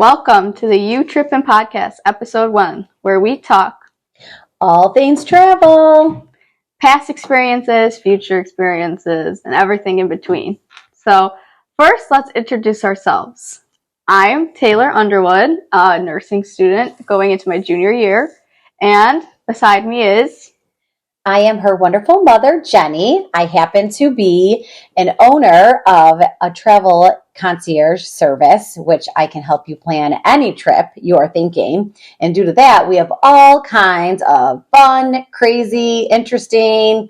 Welcome to the Trippin Podcast, episode 1, where we talk all things travel, past experiences, future experiences, and everything in between. So, first, let's introduce ourselves. I'm Taylor Underwood, a nursing student going into my junior year, and beside me is... I am her wonderful mother, Jenny. I happen to be an owner of a travel concierge service, which I can help you plan any trip you are thinking. And due to that, we have all kinds of fun, crazy, interesting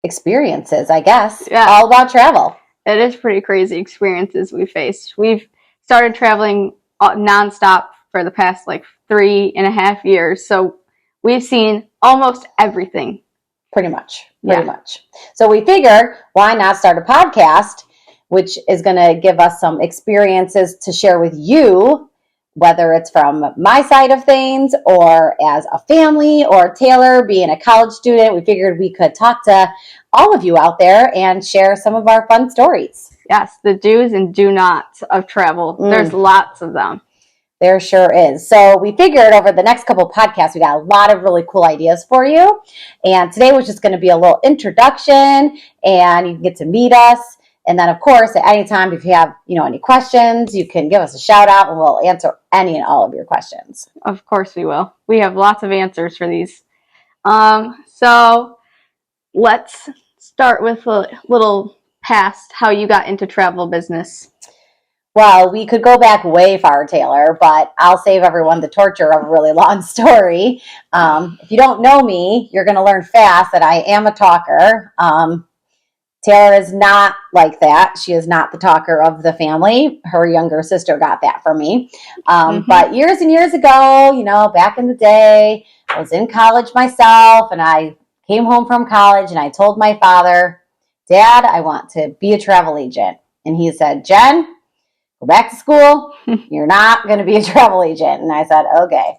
experiences, I guess, all about travel. It is pretty crazy experiences we faced. We've started traveling nonstop for the past 3.5 years. So we've seen almost everything. Pretty much. So we figured, why not start a podcast, which is going to give us some experiences to share with you, whether it's from my side of things or as a family or Taylor being a college student. We figured we could talk to all of you out there and share some of our fun stories. Yes, the do's and do nots of travel. There's lots of them. There sure is. So we figured over the next couple of podcasts, we got a lot of really cool ideas for you. And today was just going to be a little introduction, and you can get to meet us. And then, of course, at any time, if you have any questions, you can give us a shout out, and we'll answer any and all of your questions. Of course we will. We have lots of answers for these. So let's start with a little past how you got into travel business. Well, we could go back way far, Taylor, but I'll save everyone the torture of a really long story. If you don't know me, you're going to learn fast that I am a talker. Taylor is not like that. She is not the talker of the family. Her younger sister got that from me. But years and years ago, back in the day, I was in college myself, and I came home from college, and I told my father, Dad, I want to be a travel agent. And he said, Jen, go back to school. You're not going to be a travel agent. And I said, okay.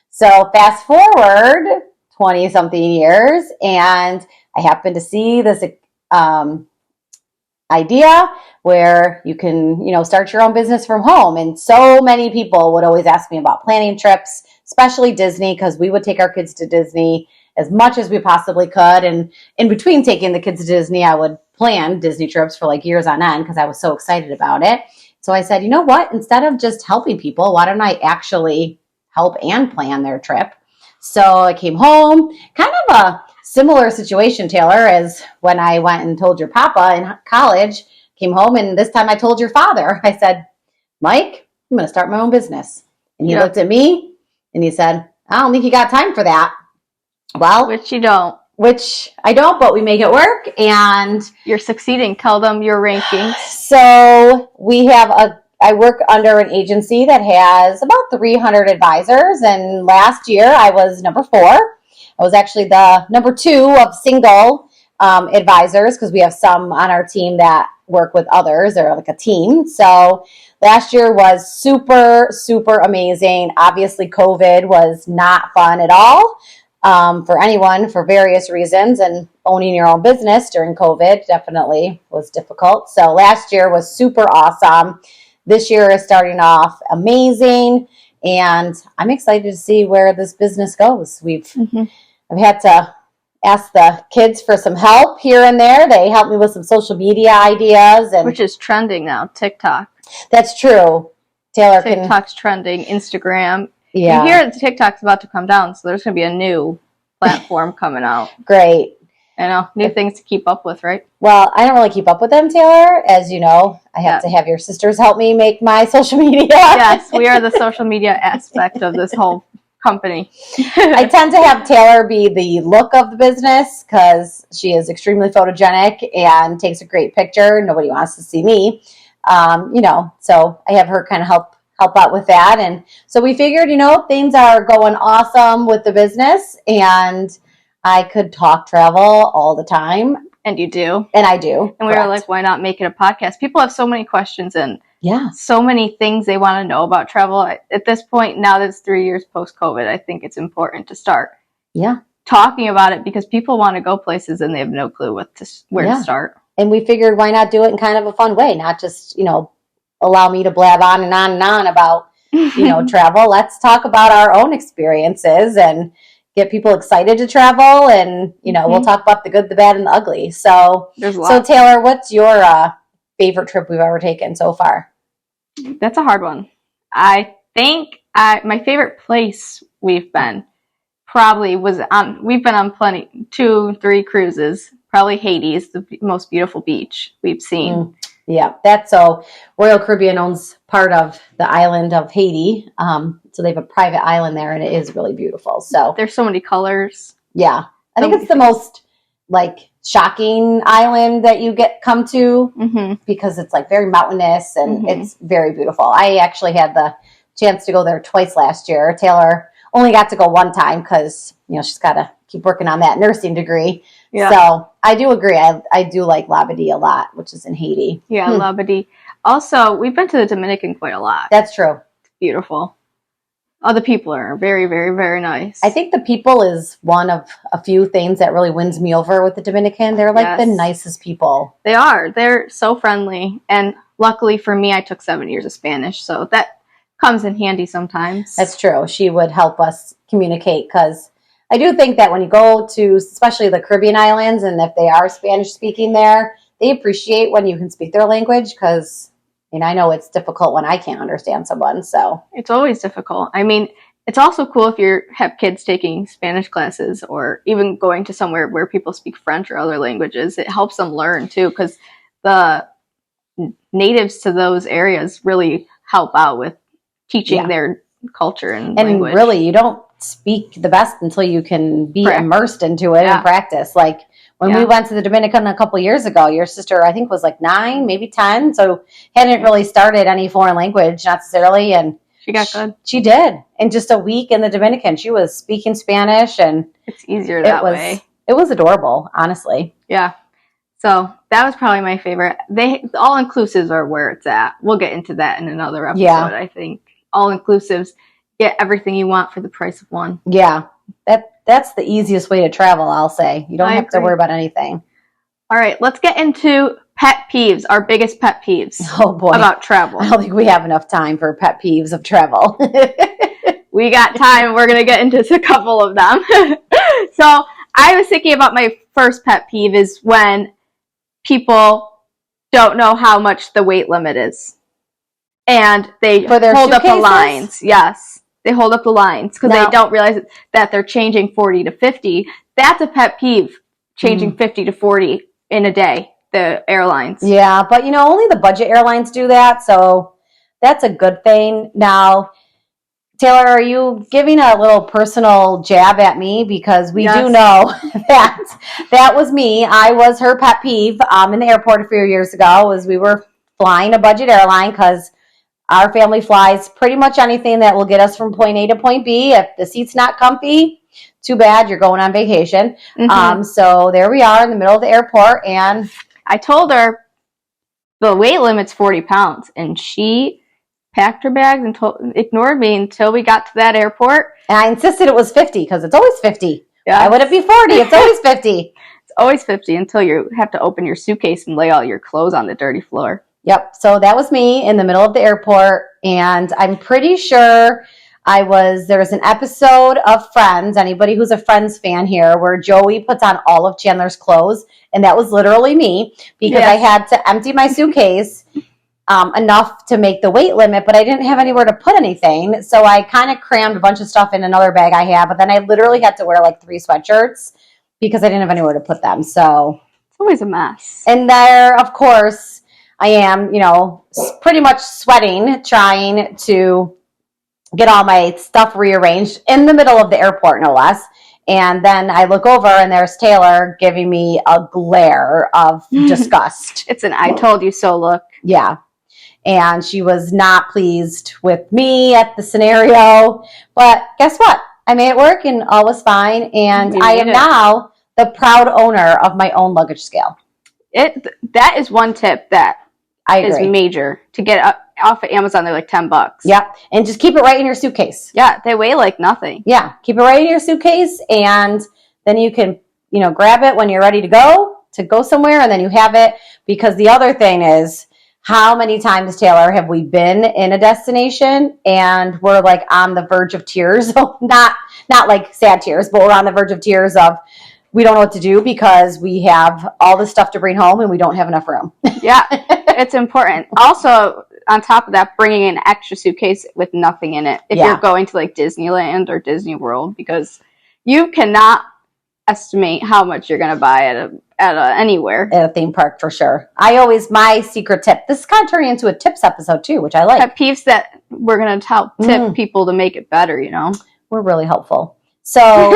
So fast forward 20-something years, and I happened to see this idea where you can, start your own business from home. And so many people would always ask me about planning trips, especially Disney, because we would take our kids to Disney as much as we possibly could. And in between taking the kids to Disney, I would plan Disney trips for years on end because I was so excited about it. So I said, you know what? Instead of just helping people, why don't I actually help and plan their trip? So I came home, kind of a similar situation, Taylor, as when I went and told your papa in college. Came home, and this time I told your father. I said, Mike, I'm going to start my own business. And he looked at me and he said, I don't think you got time for that. Well, which you don't. Which I don't, but we make it work, and you're succeeding. Tell them your rankings. So I work under an agency that has about 300 advisors, and last year I was number 4. I was actually the number 2 of single advisors, because we have some on our team that work with others. They're like a team. So last year was super, super amazing. Obviously, COVID was not fun at all. For anyone for various reasons, and owning your own business during COVID definitely was difficult. So last year was super awesome. This year is starting off amazing, and I'm excited to see where this business goes. I've had to ask the kids for some help here and there. They help me with some social media ideas, which is trending now, TikTok. That's true. TikTok's trending, Instagram. Yeah. You hear that TikTok's about to come down, so there's going to be a new platform coming out. Great. I know, new things to keep up with, right? Well, I don't really keep up with them, Taylor. As you know, I have to have your sisters help me make my social media. Yes, we are the social media aspect of this whole company. I tend to have Taylor be the look of the business because she is extremely photogenic and takes a great picture. Nobody wants to see me, so I have her kind of help out with that. And so we figured, things are going awesome with the business, and I could talk travel all the time. And you do. And I do. And we were like, why not make it a podcast? People have so many questions and so many things they want to know about travel. At this point, now that it's 3 years post-COVID, I think it's important to start talking about it, because people want to go places and they have no clue where to start. And we figured, why not do it in kind of a fun way, not just, allow me to blab on and on and on about, travel. Let's talk about our own experiences and get people excited to travel. And, we'll talk about the good, the bad, and the ugly. So Taylor, what's your favorite trip we've ever taken so far? That's a hard one. I think my favorite place we've been probably we've been on 2-3 cruises, probably Haiti is the most beautiful beach we've seen. Yeah, that's so Royal Caribbean owns part of the island of Haiti. So they have a private island there and it is really beautiful. So there's so many colors. Yeah. I think it's the most shocking island that you come to because it's very mountainous and it's very beautiful. I actually had the chance to go there twice last year. Taylor only got to go one time because, she's got to keep working on that nursing degree. Yeah. So I do agree. I do like Labadee a lot, which is in Haiti. Yeah, Labadee. Also, we've been to the Dominican quite a lot. That's true. It's beautiful. Oh, the people are very, very, very nice. I think the people is one of a few things that really wins me over with the Dominican. They're the nicest people. They are. They're so friendly. And luckily for me, I took 7 years of Spanish. So that comes in handy sometimes. That's true. She would help us communicate because I do think that when you go to, especially the Caribbean islands, and if they are Spanish speaking there, they appreciate when you can speak their language because, I know it's difficult when I can't understand someone. So it's always difficult. I mean, it's also cool if you have kids taking Spanish classes or even going to somewhere where people speak French or other languages. It helps them learn too because the natives to those areas really help out with teaching their culture and language. And really, you don't speak the best until you can be immersed into it and practice. When we went to the Dominican a couple of years ago, your sister, I think, was 9, maybe 10. So hadn't really started any foreign language necessarily. And she got good. She did. In just a week in the Dominican, she was speaking Spanish. And it's easier that way. It was adorable, honestly. Yeah. So that was probably my favorite. All-inclusives are where it's at. We'll get into that in another episode, I think. All-inclusives, get everything you want for the price of one. Yeah. That's the easiest way to travel, I'll say. You don't have to worry about anything. All right, let's get into pet peeves, our biggest pet peeves. Oh, boy. About travel. I don't think we have enough time for pet peeves of travel. We got time. We're going to get into a couple of them. So I was thinking about my first pet peeve is when people don't know how much the weight limit is. And they hold up the lines. Yes. They hold up the lines because they don't realize that they're changing 40 to 50. That's a pet peeve, changing 50 to 40 in a day, the airlines. Yeah, but only the budget airlines do that, so that's a good thing. Now, Taylor, are you giving a little personal jab at me? Because we do know that was me. I was her pet peeve in the airport a few years ago as we were flying a budget airline because our family flies pretty much anything that will get us from point A to point B. If the seat's not comfy, too bad, you're going on vacation. So there we are in the middle of the airport, and I told her the weight limit's 40 pounds, and she packed her bags and ignored me until we got to that airport. And I insisted it was 50 because it's always 50. Yeah. Why would it be 40? It's always 50. It's always 50 until you have to open your suitcase and lay all your clothes on the dirty floor. Yep. So that was me in the middle of the airport. And I'm pretty sure there was an episode of Friends, anybody who's a Friends fan here, where Joey puts on all of Chandler's clothes. And that was literally me because I had to empty my suitcase enough to make the weight limit, but I didn't have anywhere to put anything. So I kind of crammed a bunch of stuff in another bag I had, but then I literally had to wear 3 sweatshirts because I didn't have anywhere to put them. So it's always a mess. And there, of course, I am, pretty much sweating, trying to get all my stuff rearranged in the middle of the airport, no less. And then I look over and there's Taylor giving me a glare of disgust. It's an I told you so look. Yeah. And she was not pleased with me at the scenario. But guess what? I made it work and all was fine. And I am now the proud owner of my own luggage scale. That is one tip that I agree. Is major to get off of Amazon. They're $10. Yep. And just keep it right in your suitcase. Yeah. They weigh like nothing. Yeah. Keep it right in your suitcase. And then you can, grab it when you're ready to go somewhere. And then you have it. Because the other thing is, How many times, Taylor, have we been in a destination and we're like on the verge of tears? not like sad tears, but we're on the verge of tears of we don't know what to do because we have all this stuff to bring home and we don't have enough room. Yeah, it's important. Also, on top of that, bringing an extra suitcase with nothing in it if you're going to like Disneyland or Disney World, because you cannot estimate how much you're going to buy at anywhere. At a theme park, for sure. My secret tip, this is kind of turning into a tips episode too, which I like. Pet peeves that we're going to tip people to make it better, you know? We're really helpful. So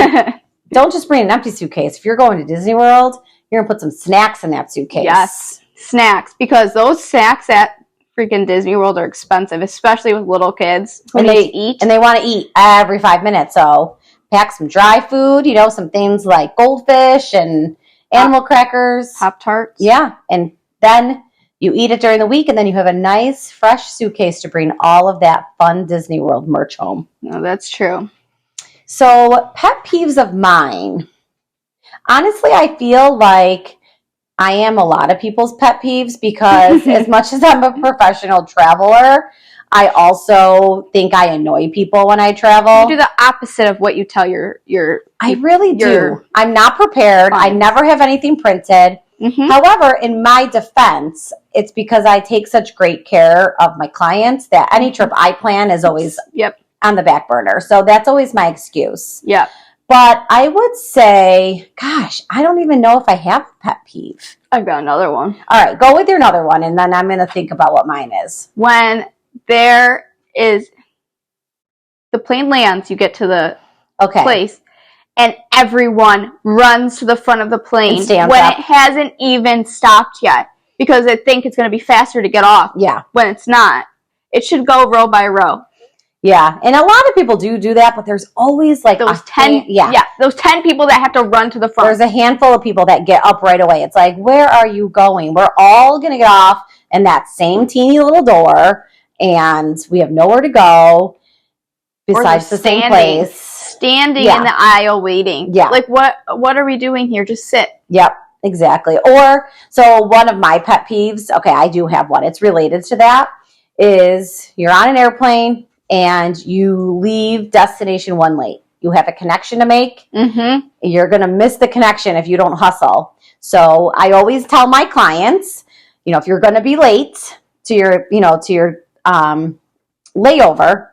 don't just bring an empty suitcase. If you're going to Disney World, you're going to put some snacks in that suitcase. Yes, snacks, because those snacks at freaking Disney World are expensive, especially with little kids who need to eat. And they want to eat every 5 minutes, so pack some dry food, some things like goldfish and animal crackers. Pop-Tarts. Yeah, and then you eat it during the week, and then you have a nice, fresh suitcase to bring all of that fun Disney World merch home. No, that's true. So, pet peeves of mine. Honestly, I feel like I am a lot of people's pet peeves because as much as I'm a professional traveler, I also think I annoy people when I travel. You do the opposite of what you tell your I really do. I'm not prepared. I never have anything printed. Mm-hmm. However, in my defense, it's because I take such great care of my clients that any trip I plan is always on the back burner. So that's always my excuse. Yeah. But I would say, gosh, I don't even know if I have a pet peeve. I've got another one. All right, go with your another one, and then I'm going to think about what mine is. When the plane lands, you get to the place, and everyone runs to the front of the plane when it hasn't even stopped yet because they think it's going to be faster to get off. Yeah. When it's not. It should go row by row. Yeah, and a lot of people do that, but there's always like those 10 those 10 people that have to run to the front. There's a handful of people that get up right away. It's like, where are you going? We're all going to get off in that same teeny little door, and we have nowhere to go besides the same place. Standing in the aisle waiting. Yeah. Like, what are we doing here? Just sit. Yep, exactly. Or, so one of my pet peeves, okay, I do have one. It's related to that, is you're on an airplane, and you leave destination 1 late. You have a connection to make. Mm-hmm. You're going to miss the connection if you don't hustle. So I always tell my clients, if you're going to be late to your layover,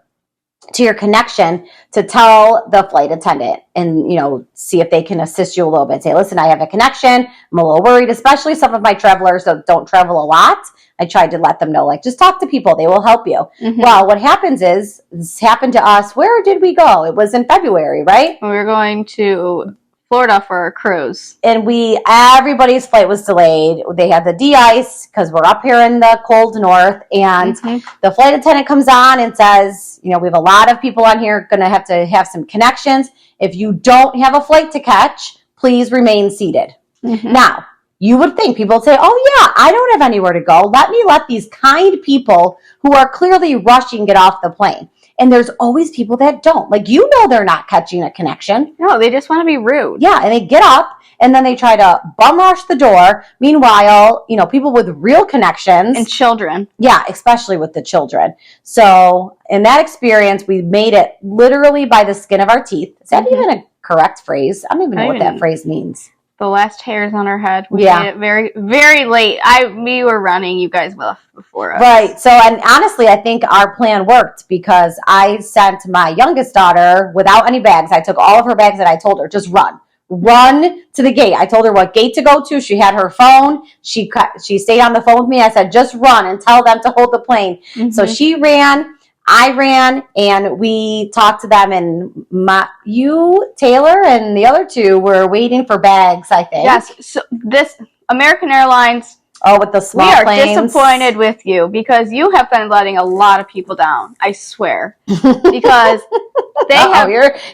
to your connection, to tell the flight attendant and, see if they can assist you a little bit. Say, listen, I have a connection. I'm a little worried, especially some of my travelers that don't travel a lot. I tried to let them know, like, just talk to people. They will help you. Mm-hmm. Well, what happens is, this happened to us. Where did we go? It was in February, right? We were going to Florida for our cruise. And everybody's flight was delayed. They had the de-ice because we're up here in the cold north. And the flight attendant comes on and says, we have a lot of people on here going to have some connections. If you don't have a flight to catch, please remain seated. Mm-hmm. Now, you would think people would say, oh yeah, I don't have anywhere to go. Let these kind people who are clearly rushing get off the plane. And there's always people that don't. Like, they're not catching a connection. No, they just want to be rude. Yeah, and they get up and then they try to bum rush the door. Meanwhile, people with real connections. And children. Yeah, especially with the children. So in that experience, we made it literally by the skin of our teeth. Is that even a correct phrase? I don't even know what that phrase means. The last hairs on our head. We made it very, very late. We were running. You guys left before us. Right. So, and honestly, I think our plan worked because I sent my youngest daughter without any bags. I took all of her bags and I told her, just run to the gate. I told her what gate to go to. She had her phone. She stayed on the phone with me. I said, just run and tell them to hold the plane. Mm-hmm. So she ran. I ran, and we talked to them, and you, Taylor, and the other two were waiting for bags, I think. Yes. So this American Airlines. Oh, with the small planes. We are disappointed with you because you have been letting a lot of people down. I swear, because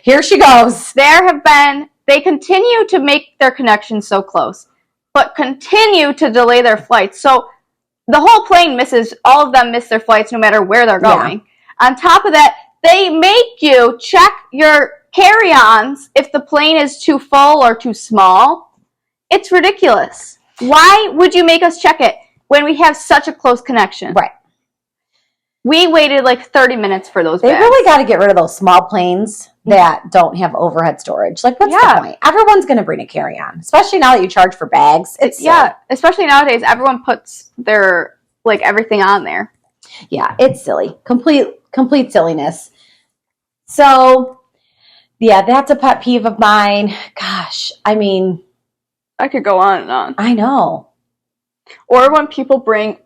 here she goes. They continue to make their connections so close, but continue to delay their flights. So the whole plane all of them miss their flights no matter where they're going. Yeah. On top of that, they make you check your carry-ons if the plane is too full or too small. It's ridiculous. Why would you make us check it? when we have such a close connection. Right. We waited like 30 minutes for those They bags. really got to get rid of those small planes that don't have overhead storage. Like, what's the point? Everyone's going to bring a carry-on, especially now that you charge for bags. It's silly. Especially nowadays, everyone puts their like everything on there. Yeah, it's silly. Complete silliness. So, yeah, that's a pet peeve of mine. Gosh, I mean, I could go on and on. I know. Or when people bring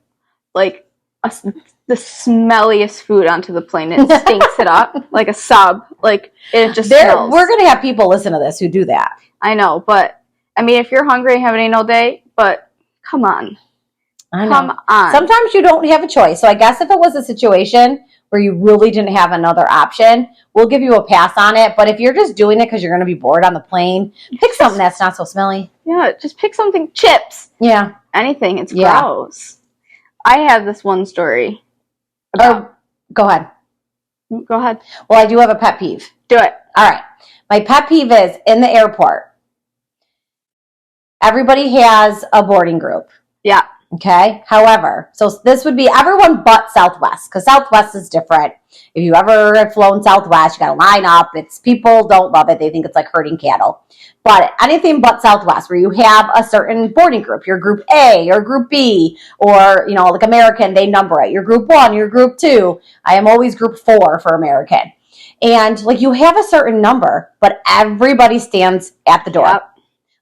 like the smelliest food onto the plane, it stinks it up like a sub. Like it just smells. We're gonna have people listen to this who do that. I know, but I mean, if you're hungry and haven't eaten all day, but come on. I know. Come on. Sometimes you don't have a choice. So I guess if it was a situation where you really didn't have another option, we'll give you a pass on it. But if you're just doing it because you're going to be bored on the plane, pick something that's not so smelly. Yeah, just pick something. Chips. Yeah. Anything. It's gross. I have this one story. Go ahead. Go ahead. Well, I do have a pet peeve. Do it. All right. My pet peeve is in the airport. Everybody has a boarding group. Yeah. Okay. However, so this would be everyone but Southwest, because Southwest is different. If you ever have flown Southwest, you got to line up. It's people don't love it. They think it's like herding cattle. But anything but Southwest, where you have a certain boarding group, your group A or group B, or, like American, they number it. Your group 1, your group 2. I am always group 4 for American. And like you have a certain number, but everybody stands at the door. Yep.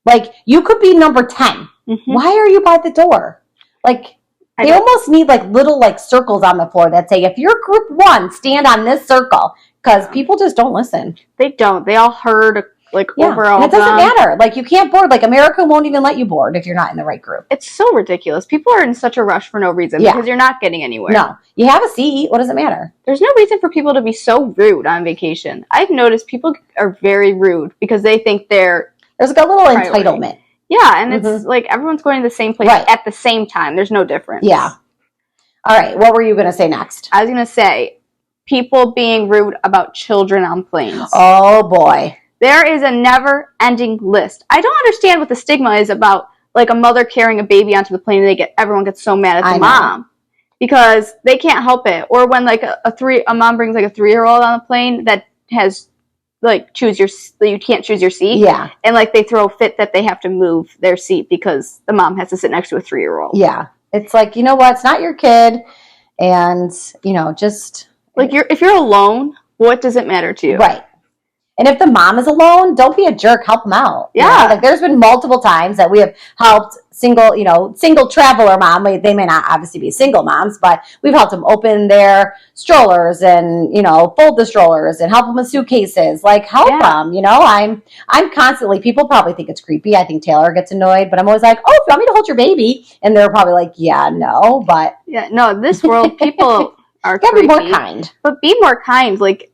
Like you could be number 10. Mm-hmm. Why are you by the door? Like they almost need like little like circles on the floor that say, if you're group 1, stand on this circle, because people just don't listen. They don't. They all herd overall. And it doesn't matter. Like you can't board. Like America won't even let you board if you're not in the right group. It's so ridiculous. People are in such a rush for no reason because you're not getting anywhere. No, you have a seat. What does it matter? There's no reason for people to be so rude on vacation. I've noticed people are very rude because they think there's like a little entitlement. Yeah, and it's like everyone's going to the same place at the same time. There's no difference. Yeah. All right. What were you going to say next? I was going to say people being rude about children on planes. Oh, boy. There is a never-ending list. I don't understand what the stigma is about like a mother carrying a baby onto the plane and everyone gets so mad at the mom because they can't help it. Or when like a mom brings like a 3-year-old on the plane that has like you can't choose your seat. Yeah. And like they throw a fit that they have to move their seat because the mom has to sit next to a 3-year-old. Yeah. It's like, you know what? It's not your kid. And, just like if you're alone, what does it matter to you? Right. And if the mom is alone, don't be a jerk. Help them out. Yeah. Like there's been multiple times that we have helped single traveler mom. They may not obviously be single moms, but we've helped them open their strollers and, fold the strollers and help them with suitcases. Like help them, I'm constantly, people probably think it's creepy. I think Taylor gets annoyed, but I'm always like, oh, if you want me to hold your baby? And they're probably like, yeah, no, but. Yeah, no, this world, people are creepy. Be more kind. But be more kind. Like,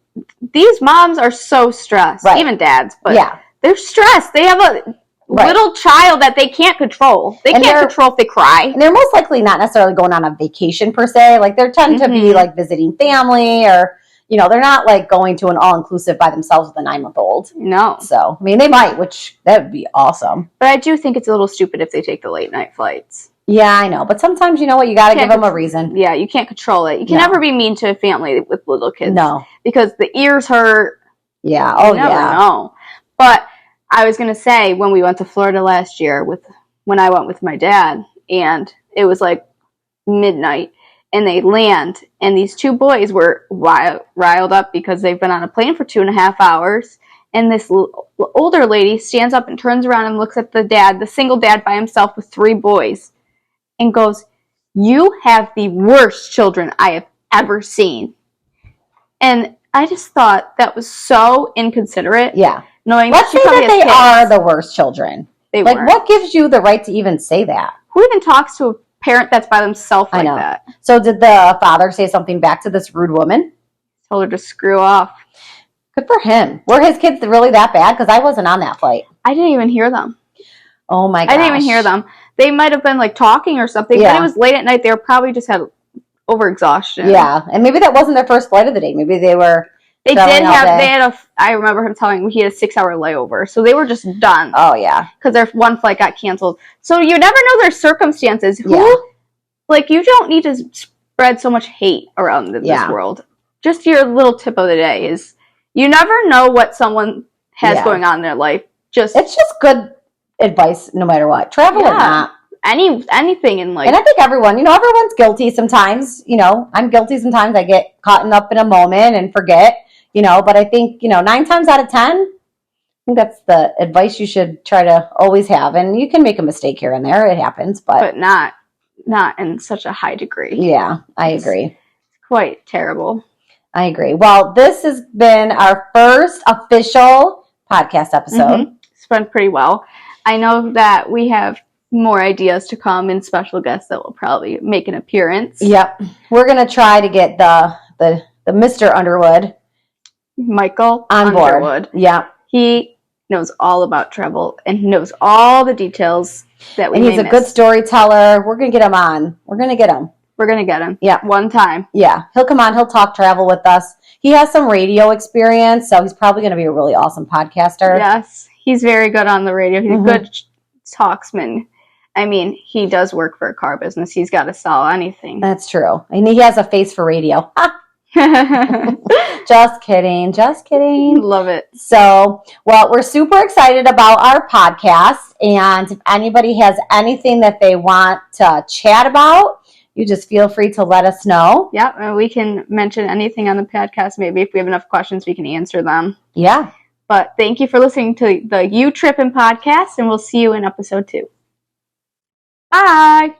these moms are so stressed, even dads, but they're stressed. They have a little child that they can't control. They can't control if they cry. And they're most likely not necessarily going on a vacation per se. Like they tend to be like visiting family or, they're not like going to an all-inclusive by themselves with a 9-month-old. No. So, I mean, they might, which that would be awesome. But I do think it's a little stupid if they take the late night flights. Yeah, I know. But sometimes, you know what? You got to give them a reason. Yeah, you can't control it. You can never be mean to a family with little kids. No. Because the ears hurt. Yeah. Oh, you never know. But I was going to say, when we went to Florida last year, when I went with my dad, and it was like midnight, and they land, and these 2 boys were riled up because they've been on a plane for 2.5 hours. And this older lady stands up and turns around and looks at the single dad by himself with 3 boys. And goes, you have the worst children I have ever seen. And I just thought that was so inconsiderate. Yeah. Knowing Let's say that they are the worst children. They like, weren't. What gives you the right to even say that? Who even talks to a parent that's by themselves like that? So did the father say something back to this rude woman? Told her to screw off. Good for him. Were his kids really that bad? Because I wasn't on that flight. I didn't even hear them. Oh, my gosh. I didn't even hear them. They might have been like talking or something, but it was late at night. They were probably just had overexhaustion. Yeah, and maybe that wasn't their first flight of the day. Maybe they were. They had I remember him telling me he had a 6-hour layover, so they were just done. Oh yeah, because their one flight got canceled. So you never know their circumstances. like, you don't need to spread so much hate around this world. Just your little tip of the day is you never know what someone has going on in their life. It's just good advice no matter what. Travel or not. Anything in life. And I think everyone's guilty sometimes. I'm guilty sometimes. I get caught up in a moment and forget, but I think, 9 times out of 10, I think that's the advice you should try to always have. And you can make a mistake here and there. It happens, but not in such a high degree. Yeah, I agree. It's quite terrible. I agree. Well, this has been our first official podcast episode. Mm-hmm. It's went pretty well. I know that we have more ideas to come and special guests that will probably make an appearance. Yep. We're going to try to get the Mr. Underwood, Michael on Underwood. board. Yeah. He knows all about travel and he knows all the details that we And he's a good storyteller. We're going to get him on. We're going to get him. Yeah. One time. Yeah. He'll come on. He'll talk travel with us. He has some radio experience, so he's probably going to be a really awesome podcaster. Yes. He's very good on the radio. He's a good talksman. I mean, he does work for a car business. He's got to sell anything. That's true. And he has a face for radio. Just kidding. Love it. So, well, we're super excited about our podcast. And if anybody has anything that they want to chat about, you just feel free to let us know. Yeah, and we can mention anything on the podcast. Maybe if we have enough questions, we can answer them. Yeah. But thank you for listening to the Trippin Podcast, and we'll see you in episode 2. Bye!